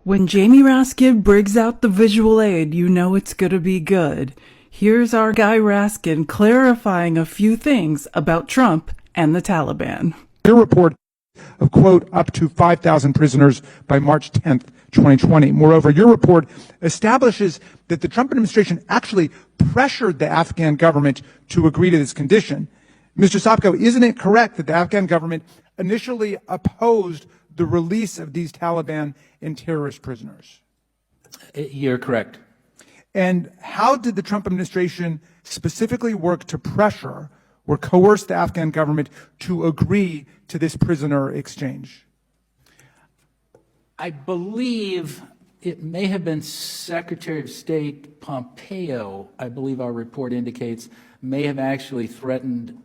When Jamie Raskin brings out the visual aid, you know it's gonna be good. Here's our guy Raskin clarifying a few things about Trump and the Taliban. Your report of, quote, up to 5,000 prisoners by March 10th, 2020. Moreover, your report establishes that the Trump administration actually pressured the Afghan government to agree to this condition. Mr. Sopko, isn't it correct that the Afghan government initially opposed the release of these Taliban and terrorist prisoners? You're correct. And how did the Trump administration specifically work to pressure or coerce the Afghan government to agree to this prisoner exchange? I believe it may have been Secretary of State Pompeo, I believe our report indicates, may have actually threatened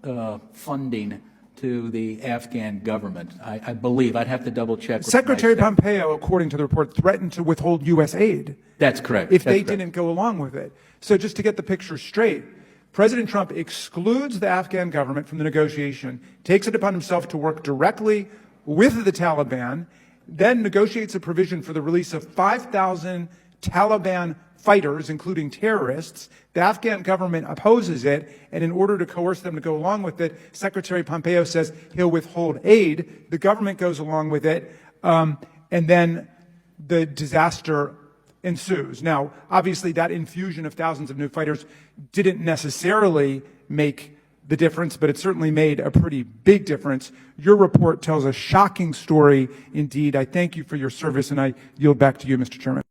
funding to the Afghan government. I believe. I'd have to double check. Secretary Pompeo, according to the report, threatened to withhold U.S. aid. That's correct. If they didn't go along with it. So just to get the picture straight, President Trump excludes the Afghan government from the negotiation, takes it upon himself to work directly with the Taliban, then negotiates a provision for the release of 5,000 Taliban fighters, including terrorists. The Afghan government opposes it, and in order to coerce them to go along with it, Secretary Pompeo says he'll withhold aid. The government goes along with it, and then the disaster ensues. Now, obviously, that infusion of thousands of new fighters didn't necessarily make the difference, but it certainly made a pretty big difference. Your report tells a shocking story indeed. I thank you for your service, and I yield back to you, Mr. Chairman.